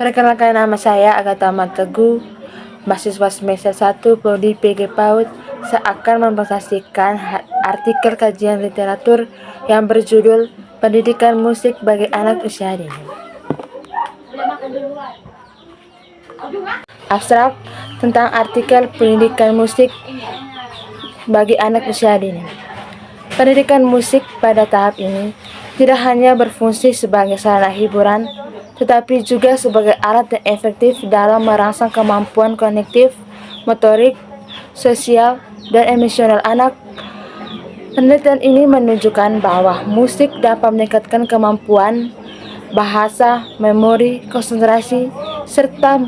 Perkenalkan, nama saya Agatha Teguh, mahasiswa semester 1 Prodi PG PAUD. Saya akan mempresentasikan artikel kajian literatur yang berjudul Pendidikan Musik bagi Anak Usia Dini. Abstrak tentang artikel pendidikan musik bagi anak usia dini. Pendidikan musik pada tahap ini tidak hanya berfungsi sebagai sarana hiburan, tetapi juga sebagai alat yang efektif dalam merangsang kemampuan kognitif, motorik, sosial, dan emosional anak. Penelitian ini menunjukkan bahwa musik dapat meningkatkan kemampuan bahasa, memori, konsentrasi, serta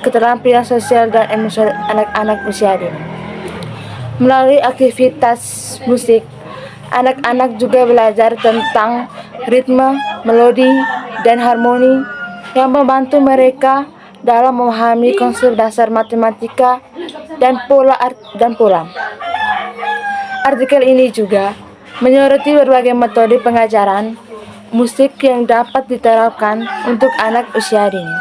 keterampilan sosial dan emosional anak-anak usia dini. Melalui aktivitas musik, anak-anak juga belajar tentang ritme, melodi, dan harmoni yang membantu mereka dalam memahami konsep dasar matematika dan pola. Artikel ini juga menyoroti berbagai metode pengajaran musik yang dapat diterapkan untuk anak usia dini,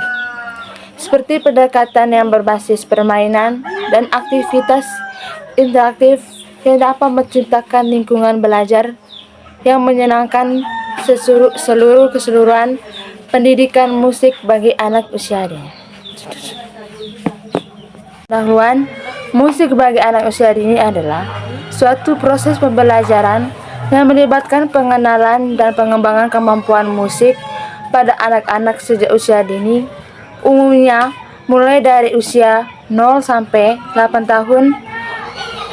seperti pendekatan yang berbasis permainan dan aktivitas interaktif yang dapat menciptakan lingkungan belajar yang menyenangkan. Keseluruhan pendidikan musik bagi anak usia dini. Pengetahuan musik bagi anak usia dini adalah suatu proses pembelajaran yang melibatkan pengenalan dan pengembangan kemampuan musik pada anak-anak sejak usia dini, umumnya mulai dari usia 0 sampai 8 tahun.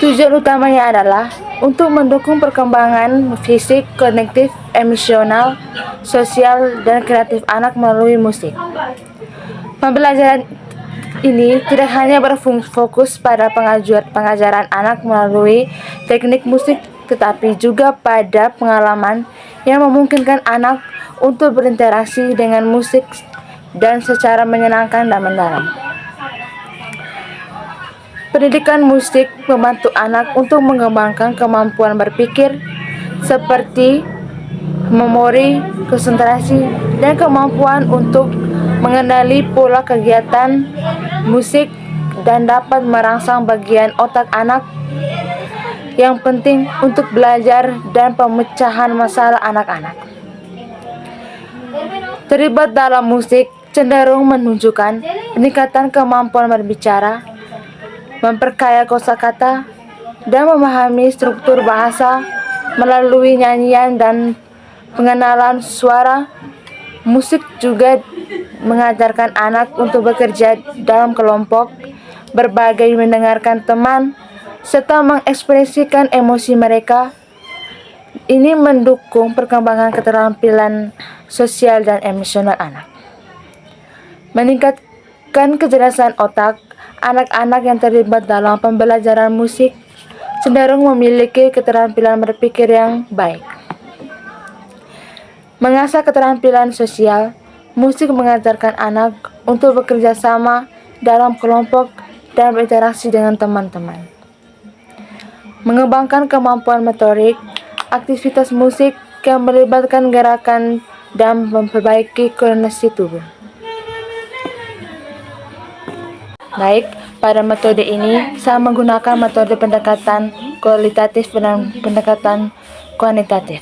Tujuan utamanya adalah untuk mendukung perkembangan fisik, kognitif, emosional, sosial, dan kreatif anak melalui musik. Pembelajaran ini tidak hanya berfokus pada pengajaran anak melalui teknik musik, tetapi juga pada pengalaman yang memungkinkan anak untuk berinteraksi dengan musik dan secara menyenangkan dan mendalam. Pendidikan musik membantu anak untuk mengembangkan kemampuan berpikir seperti memori, konsentrasi, dan kemampuan untuk mengenali pola kegiatan musik, dan dapat merangsang bagian otak anak yang penting untuk belajar dan pemecahan masalah anak-anak. Terlibat dalam musik cenderung menunjukkan peningkatan kemampuan berbicara, memperkaya kosakata, dan memahami struktur bahasa melalui nyanyian dan pengenalan suara. Musik juga mengajarkan anak untuk bekerja dalam kelompok, berbagi, mendengarkan teman, serta mengekspresikan emosi mereka. Ini mendukung perkembangan keterampilan sosial dan emosional anak. Meningkatkan kecerdasan otak, anak-anak yang terlibat dalam pembelajaran musik cenderung memiliki keterampilan berpikir yang baik. Mengasah keterampilan sosial, musik mengajarkan anak untuk bekerja sama dalam kelompok dan berinteraksi dengan teman-teman. Mengembangkan kemampuan motorik, aktivitas musik yang melibatkan gerakan dan memperbaiki koordinasi tubuh. Baik, pada metode ini saya menggunakan metode pendekatan kualitatif dan pendekatan kuantitatif.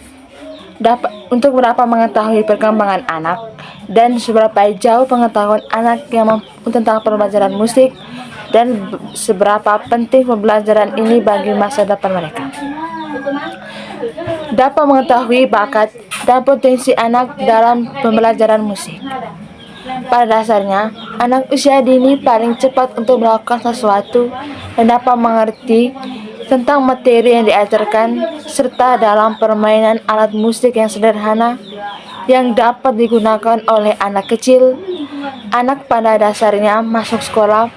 Untuk dapat mengetahui perkembangan anak dan seberapa jauh pengetahuan anak yang tentang pembelajaran musik, dan seberapa penting pembelajaran ini bagi masa depan mereka. Dapat mengetahui bakat dan potensi anak dalam pembelajaran musik. Pada dasarnya, anak usia dini paling cepat untuk melakukan sesuatu dan dapat mengerti tentang materi yang diajarkan, serta dalam permainan alat musik yang sederhana yang dapat digunakan oleh anak kecil. Anak pada dasarnya masuk sekolah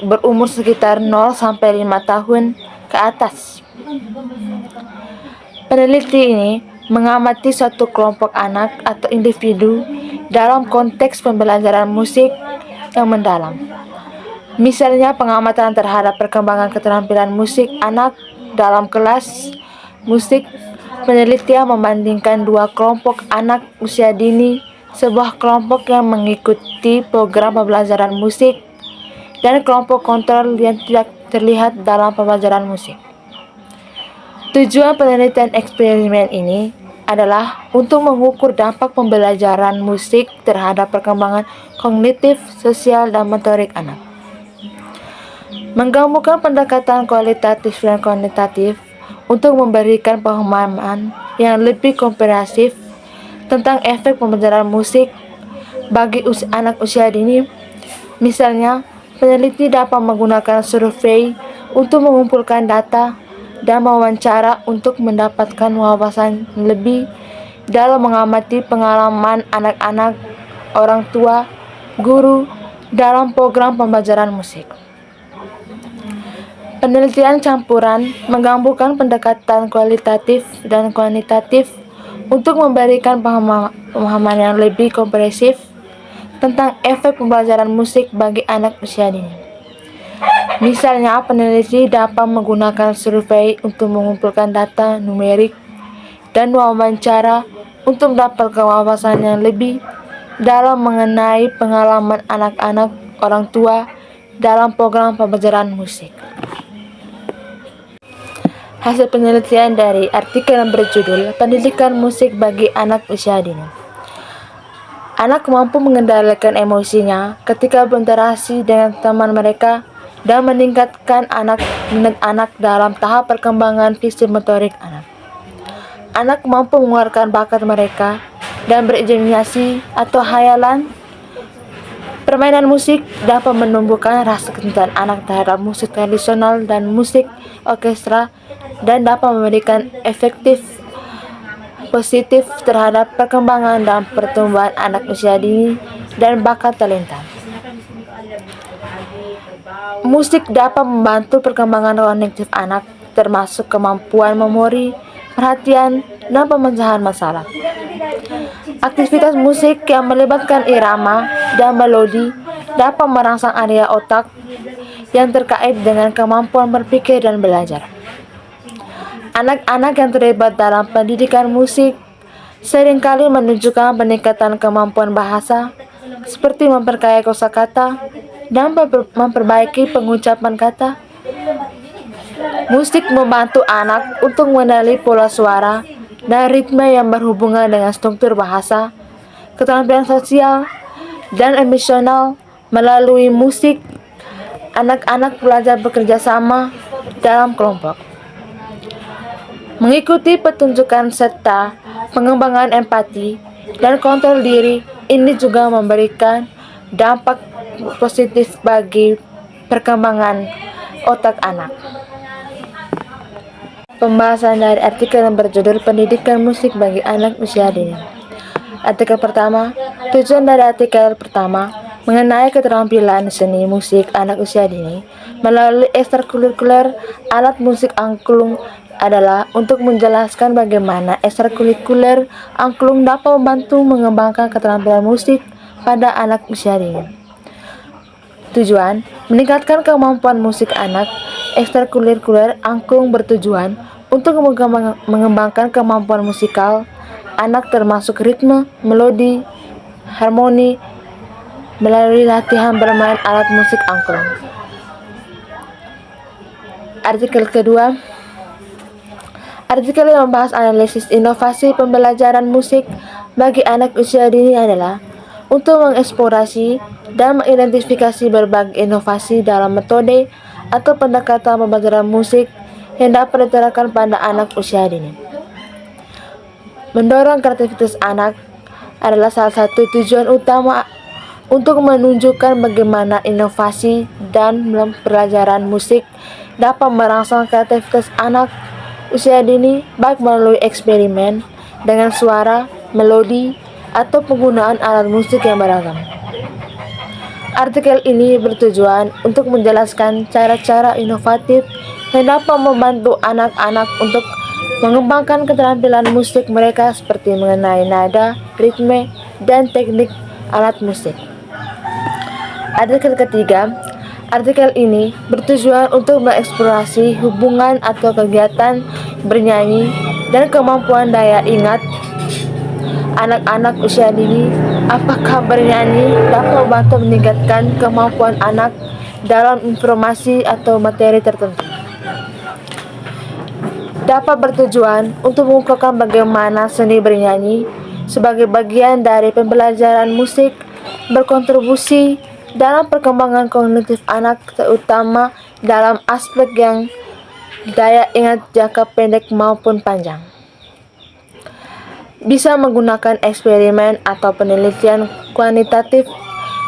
berumur sekitar 0 sampai 5 tahun ke atas. Peneliti ini mengamati suatu kelompok anak atau individu dalam konteks pembelajaran musik yang mendalam. Misalnya pengamatan terhadap perkembangan keterampilan musik anak dalam kelas musik. Penelitian membandingkan dua kelompok anak usia dini sebuah kelompok yang mengikuti program pembelajaran musik, dan kelompok kontrol yang tidak terlihat dalam pembelajaran musik. Tujuan penelitian eksperimen ini adalah untuk mengukur dampak pembelajaran musik terhadap perkembangan kognitif, sosial, dan motorik anak. Menggabungkan pendekatan kualitatif dan kuantitatif untuk memberikan pemahaman yang lebih komprehensif tentang efek pembelajaran musik bagi anak usia dini. Misalnya, peneliti dapat menggunakan survei untuk mengumpulkan data dan wawancara untuk mendapatkan wawasan lebih dalam mengamati pengalaman anak-anak, orang tua, guru dalam program pembelajaran musik. Penelitian campuran menggabungkan pendekatan kualitatif dan kuantitatif untuk memberikan pemahaman yang lebih komprehensif tentang efek pembelajaran musik bagi anak usia dini. Misalnya, peneliti dapat menggunakan survei untuk mengumpulkan data numerik dan wawancara untuk mendapatkan wawasan yang lebih dalam mengenai pengalaman anak-anak, orang tua dalam program pembelajaran musik. Hasil penelitian dari artikel yang berjudul Pendidikan Musik bagi Anak Usia Dini. Anak mampu mengendalikan emosinya ketika berinteraksi dengan teman mereka dan meningkatkan minat anak dalam tahap perkembangan fisik motorik anak. Anak mampu mengeluarkan bakat mereka dan berimajinasi atau hayalan. Permainan musik dapat menumbuhkan rasa kecintaan anak terhadap musik tradisional dan musik orkestra dan dapat memberikan efektif positif terhadap perkembangan dan pertumbuhan anak usia dini dan bakat talenta. Musik dapat membantu perkembangan kognitif anak, termasuk kemampuan memori, perhatian, dan pemecahan masalah. Aktivitas musik yang melibatkan irama dan melodi dapat merangsang area otak yang terkait dengan kemampuan berpikir dan belajar. Anak-anak yang terlibat dalam pendidikan musik seringkali menunjukkan peningkatan kemampuan bahasa, seperti memperkaya kosakata dan memperbaiki pengucapan kata. Musik membantu anak untuk mengenali pola suara dan ritme yang berhubungan dengan struktur bahasa, keterampilan sosial, dan emosional. Melalui musik, anak-anak belajar bekerja sama dalam kelompok, mengikuti petunjukan serta pengembangan empati dan kontrol diri. Ini juga memberikan dampak positif bagi perkembangan otak anak. Pembahasan dari artikel yang berjudul Pendidikan Musik bagi Anak Usia Dini. Artikel pertama. Tujuan dari artikel pertama mengenai keterampilan seni musik anak usia dini melalui ekstrakurikuler alat musik angklung adalah untuk menjelaskan bagaimana ekstrakurikuler angklung dapat membantu mengembangkan keterampilan musik pada anak usia dini. Tujuan: meningkatkan kemampuan musik anak. Ekstrakurikuler angklung bertujuan untuk mengembangkan kemampuan musikal anak, termasuk ritme, melodi, harmoni, melalui latihan bermain alat musik angklung. Artikel kedua. Artikel yang membahas analisis inovasi pembelajaran musik bagi anak usia dini adalah untuk mengeksplorasi dan mengidentifikasi berbagai inovasi dalam metode atau pendekatan pembelajaran musik yang dapat diterapkan pada anak usia dini. Mendorong kreativitas anak adalah salah satu tujuan utama untuk menunjukkan bagaimana inovasi dan pembelajaran musik dapat merangsang kreativitas anak usia dini, baik melalui eksperimen dengan suara, melodi, atau penggunaan alat musik yang beragam. Artikel ini bertujuan untuk menjelaskan cara-cara inovatif yang dapat membantu anak-anak untuk mengembangkan keterampilan musik mereka, seperti mengenai nada, ritme, dan teknik alat musik. Artikel ketiga. Artikel ini bertujuan untuk mengeksplorasi hubungan atau kegiatan bernyanyi dan kemampuan daya ingat anak-anak usia dini Apakah bernyanyi dapat membantu meningkatkan kemampuan anak dalam informasi atau materi tertentu? Dapat bertujuan untuk mengungkapkan bagaimana seni bernyanyi sebagai bagian dari pembelajaran musik berkontribusi dalam perkembangan kognitif anak, terutama dalam aspek yang daya ingat jangka pendek maupun panjang. Bisa menggunakan eksperimen atau penelitian kuantitatif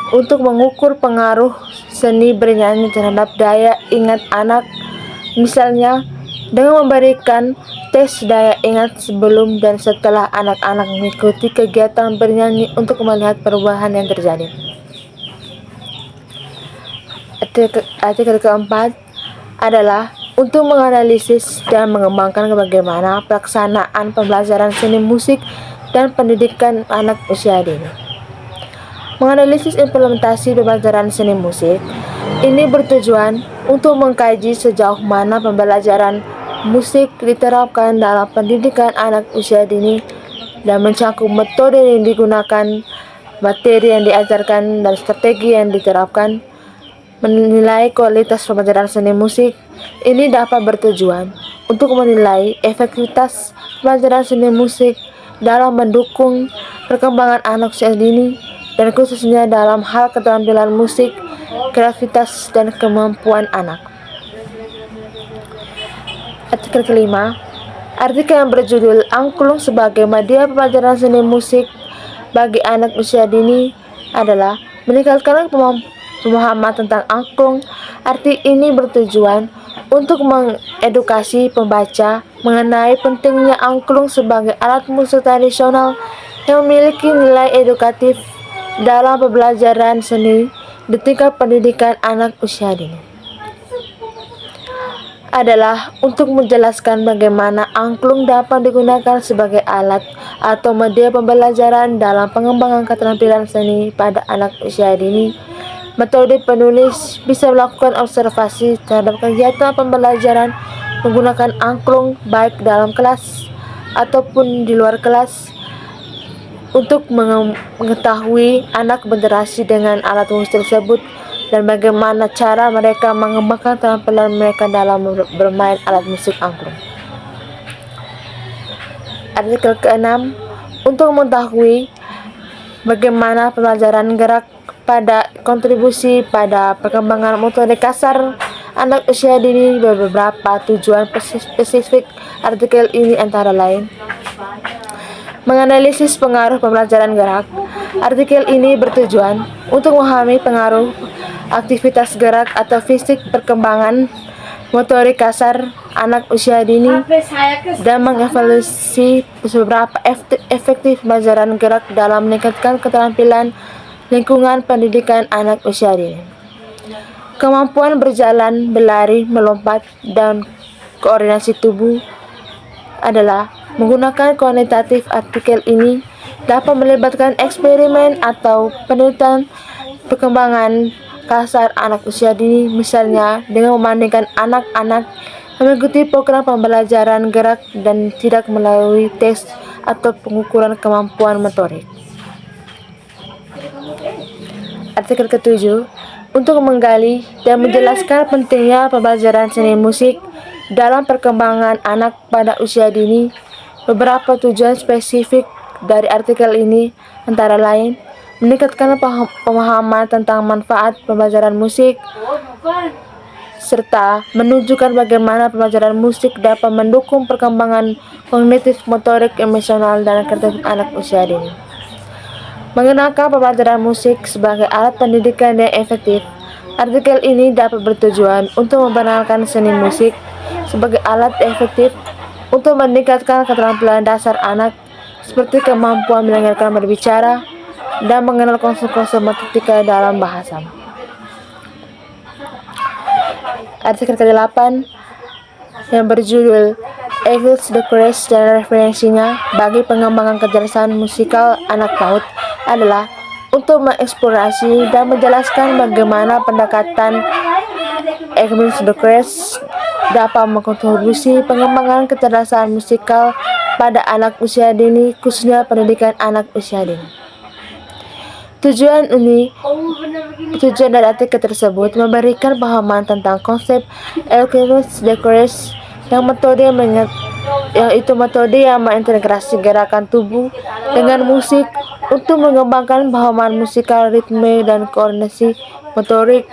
untuk mengukur pengaruh seni bernyanyi terhadap daya ingat anak, misalnya dengan memberikan tes daya ingat sebelum dan setelah anak-anak mengikuti kegiatan bernyanyi untuk melihat perubahan yang terjadi. Artikel keempat adalah untuk menganalisis dan mengembangkan bagaimana pelaksanaan pembelajaran seni musik dan pendidikan anak usia dini. Menganalisis implementasi pembelajaran seni musik ini bertujuan untuk mengkaji sejauh mana pembelajaran musik diterapkan dalam pendidikan anak usia dini dan mencakup metode yang digunakan, materi yang diajarkan, dan strategi yang diterapkan. Menilai kualitas pembelajaran seni musik ini dapat bertujuan untuk menilai efektivitas pembelajaran seni musik dalam mendukung perkembangan anak usia dini dan khususnya dalam hal keterampilan musik, kreativitas, dan kemampuan anak. Artikel kelima, artikel yang berjudul Angklung sebagai media pembelajaran seni musik bagi anak usia dini adalah meningkatkan pemahaman tentang angklung. Arti ini bertujuan untuk mengedukasi pembaca mengenai pentingnya angklung sebagai alat musik tradisional yang memiliki nilai edukatif dalam pembelajaran seni di tingkat pendidikan anak usia dini. Adalah untuk menjelaskan bagaimana angklung dapat digunakan sebagai alat atau media pembelajaran dalam pengembangan keterampilan seni pada anak usia dini. Metode penulis bisa melakukan observasi terhadap kegiatan pembelajaran menggunakan angklung baik dalam kelas ataupun di luar kelas untuk mengetahui anak berinteraksi dengan alat musik tersebut dan bagaimana cara mereka mengembangkan keterampilan mereka dalam bermain alat musik angklung. Artikel ke-6, untuk mengetahui bagaimana pembelajaran gerak pada kontribusi pada perkembangan motorik kasar anak usia dini beberapa tujuan spesifik. Artikel ini antara lain menganalisis pengaruh pembelajaran gerak. Artikel ini bertujuan untuk memahami pengaruh aktivitas gerak atau fisik perkembangan motorik kasar anak usia dini dan mengevaluasi beberapa efektif pembelajaran gerak dalam meningkatkan keterampilan lingkungan pendidikan anak usia dini. Kemampuan berjalan, berlari, melompat, dan koordinasi tubuh adalah menggunakan kuantitatif. Artikel ini dapat melibatkan eksperimen atau penelitian perkembangan kasar anak usia dini, misalnya dengan membandingkan anak-anak yang mengikuti program pembelajaran gerak dan tidak melalui tes atau pengukuran kemampuan motorik. Artikel ke-7, untuk menggali dan menjelaskan pentingnya pembelajaran seni musik dalam perkembangan anak pada usia dini. Beberapa tujuan spesifik dari artikel ini antara lain meningkatkan pemahaman tentang manfaat pembelajaran musik, serta menunjukkan bagaimana pembelajaran musik dapat mendukung perkembangan kognitif, motorik, emosional, dan kreatif anak usia dini. Mengenalkan pembelajaran musik sebagai alat pendidikan yang efektif. Artikel ini dapat bertujuan untuk memperkenalkan seni musik sebagai alat efektif untuk meningkatkan keterampilan dasar anak seperti kemampuan mendengarkan, berbicara, dan mengenal konsep-konsep matematika dalam bahasa. Artikel ke-8 yang berjudul Eagles the Chorus dan referensinya bagi pengembangan kecerdasan musikal anak PAUD adalah untuk mengeksplorasi dan menjelaskan bagaimana pendekatan Eagles the Chorus dapat mengkontribusi pengembangan kecerdasan musikal pada anak usia dini, khususnya pendidikan anak usia dini. Tujuan dari artikel tersebut memberikan pemahaman tentang konsep Elkinus Decoris yang metode yang mengintegrasi gerakan tubuh dengan musik untuk mengembangkan pemahaman musikal, ritme, dan koordinasi motorik.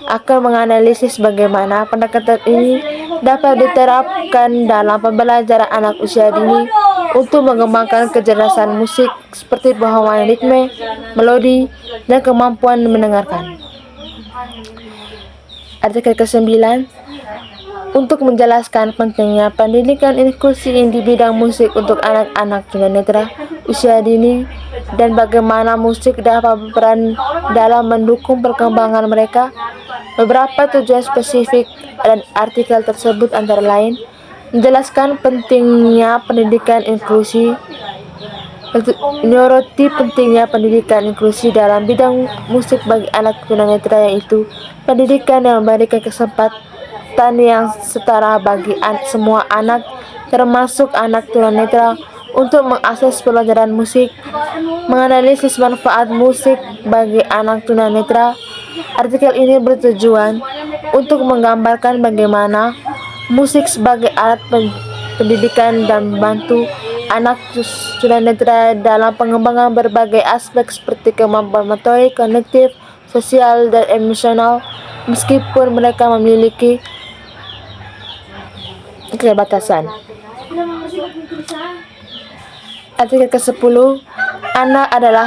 Akan menganalisis bagaimana pendekatan ini dapat diterapkan dalam pembelajaran anak usia dini untuk mengembangkan kecerdasan musik seperti pemahaman ritme, melodi, dan kemampuan mendengarkan. Artikel ke-9 untuk menjelaskan pentingnya pendidikan inklusi di bidang musik untuk anak-anak tunanetra usia dini dan bagaimana musik dapat berperan dalam mendukung perkembangan mereka. Beberapa tujuan spesifik dan artikel tersebut antara lain menjelaskan pentingnya pendidikan inklusi, menyoroti pentingnya pendidikan inklusi dalam bidang musik bagi anak tunanetra, yaitu pendidikan yang memberikan kesempatan yang setara bagi semua anak, termasuk anak tunanetra, untuk mengakses pelajaran musik. Menganalisis manfaat musik bagi anak tunanetra. Artikel ini bertujuan untuk menggambarkan bagaimana musik sebagai alat pendidikan dan membantu anak tunanetra dalam pengembangan berbagai aspek seperti kemampuan motorik, kognitif, sosial, dan emosional, meskipun mereka memiliki keterbatasan. Artikel ke-10, anak adalah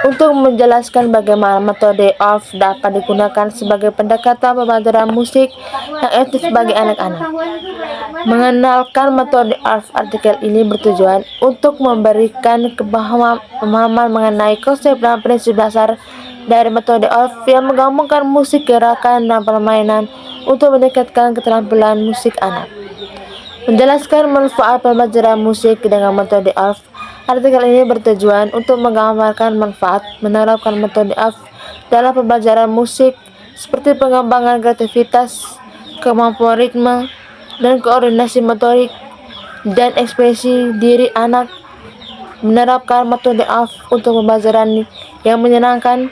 untuk menjelaskan bagaimana metode ORF dapat digunakan sebagai pendekatan pembelajaran musik yang efektif bagi anak-anak. Mengenalkan metode ORF, artikel ini bertujuan untuk memberikan pemahaman mengenai konsep dan prinsip dasar dari metode ORF yang menggabungkan musik, gerakan, dan permainan untuk meningkatkan keterampilan musik anak. Menjelaskan manfaat pembelajaran musik dengan metode ORF. Artikel ini bertujuan untuk menggambarkan manfaat menerapkan metode ORF dalam pembelajaran musik seperti pengembangan kreativitas, kemampuan ritme, dan koordinasi motorik dan ekspresi diri anak. Menerapkan metode ORF untuk pembelajaran yang menyenangkan.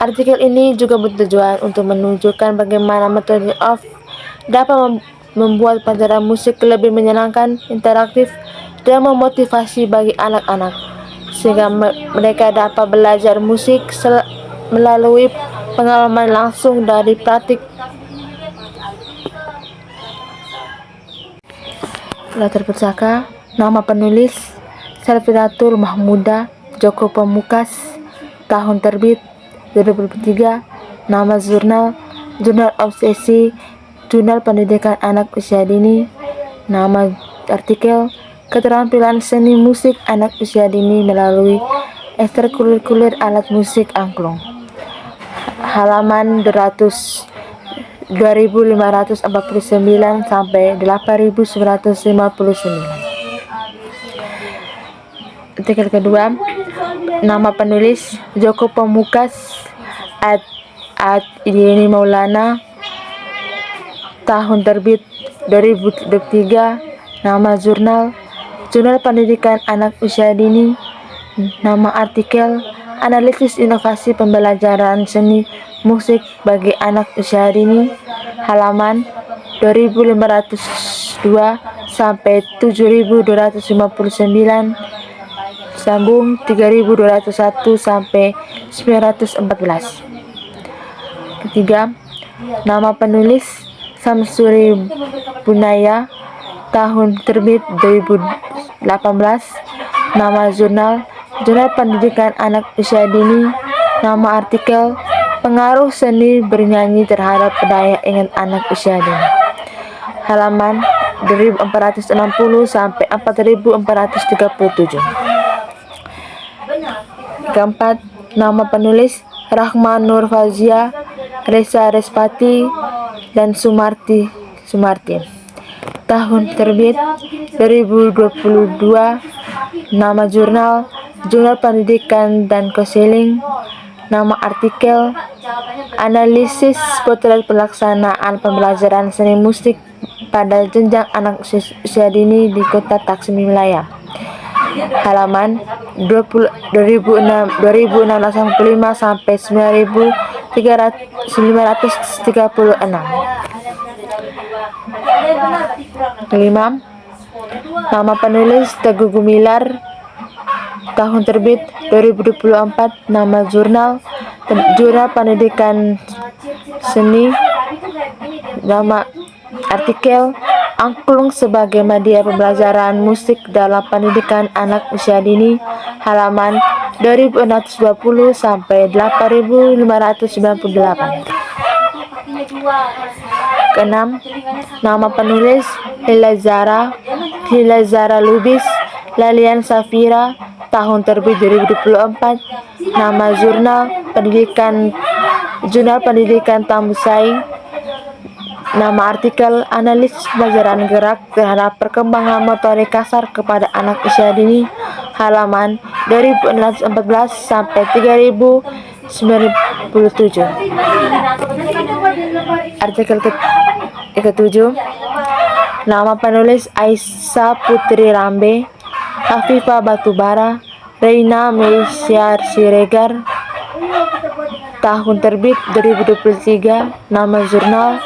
Artikel ini juga bertujuan untuk menunjukkan bagaimana metode ORF dapat membuat pelajaran musik lebih menyenangkan, interaktif, dan memotivasi bagi anak-anak, sehingga mereka dapat belajar musik melalui pengalaman langsung dari praktik. Latar pusaka, nama penulis Safinatul Mahmuda Djoko Pamungkas, tahun terbit 2003, nama jurnal Obsesi, Jurnal Pendidikan Anak Usia Dini, nama artikel keterampilan seni musik anak usia dini melalui ekstrakurikuler alat musik angklung, halaman 2549 sampai 8959. Artikel kedua, nama penulis Djoko Pamungkas Idini Maulana, tahun terbit 2023, nama Jurnal Pendidikan Anak Usia Dini, nama artikel Analisis Inovasi Pembelajaran Seni Musik bagi Anak Usia Dini, halaman 2502 sampai 7259, sambung 3201 sampai 914. Ketiga, nama penulis Samsuri Bunaya, tahun terbit 2018, nama Jurnal Pendidikan Anak Usia Dini, nama artikel Pengaruh Seni Bernyanyi Terhadap Daya Ingat Anak Usia Dini, halaman 2460 sampai 4437. Keempat, nama penulis Rahman Nur Fazia, Reza Respati, dan Sumarti, tahun terbit 2022, nama Jurnal Pendidikan dan Konseling, nama artikel Analisis Potret Pelaksanaan Pembelajaran Seni Musik pada Jenjang Anak Usia Dini di Kota Tasik Malaya, halaman 2685 sampai 9936. Kelima, nama penulis Teguh Gumilar, tahun terbit 2024, nama jurnal pendidikan seni, nama artikel angklung sebagai media pembelajaran musik dalam pendidikan anak usia dini, halaman 2620 sampai 8598. Keenam, nama penulis Hila Zara Lubis, Lalian Safira, tahun terbit 2024, nama jurnal pendidikan Tambusai, nama artikel analisis pelajaran gerak terhadap perkembangan motorik kasar kepada anak usia dini, halaman 2614 sampai 3097. Artikel ketujuh, nama penulis Aisyah Putri Rambe, Afifah Batubara, Reina Meisiar Siregar, tahun terbit 2023, nama jurnal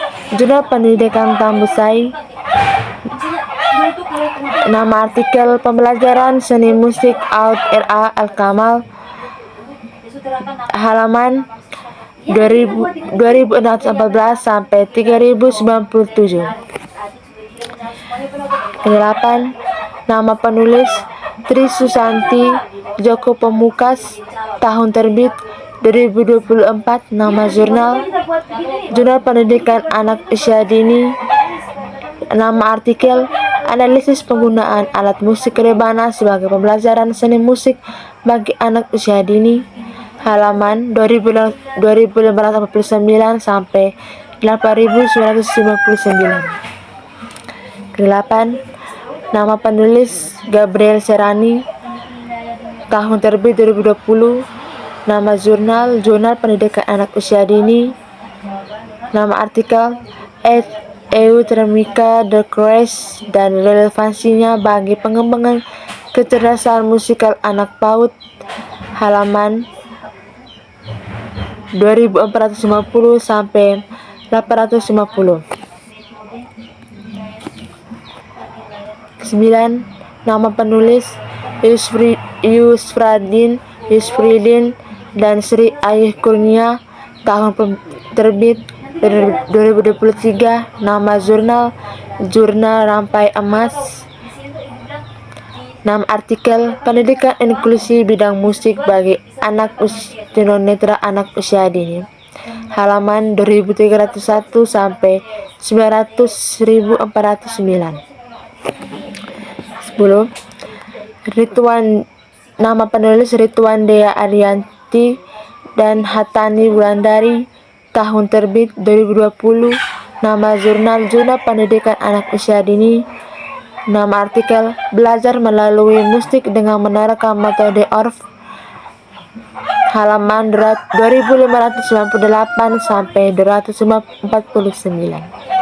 pendidikan Tambusai, nama artikel pembelajaran seni musik Aud R.A. Al-Kamal, halaman 2614 sampai 3097. Kedelapan, nama penulis Tri Susanti Joko Pemukas, tahun terbit 2024, nama jurnal pendidikan anak usia dini, nama artikel analisis penggunaan alat musik rebana sebagai pembelajaran seni musik bagi anak usia dini, halaman 2549 sampai 8959. Kedelapan, nama penulis Gabriel Serani, tahun terbit 2020, nama jurnal pendidikan anak usia dini, nama artikel Eutermika The Crash dan relevansinya bagi pengembangan kecerdasan musikal anak PAUD, halaman 2450 sampai 850. 9. Nama penulis Yusfridin dan Sri Ayuh Kurnia, tahun terbit 2023, nama jurnal Rampai Emas, nama artikel pendidikan inklusi bidang musik bagi anak tunanetra anak usia dini, halaman 2301 sampai 900.409. 10. Nama penulis Rituan Dea Arianti dan Hatani Wulandari, tahun terbit 2020, nama jurnal pendidikan anak usia dini, nama artikel belajar melalui musik dengan menerapkan metode ORF, halaman 2598 sampai 249.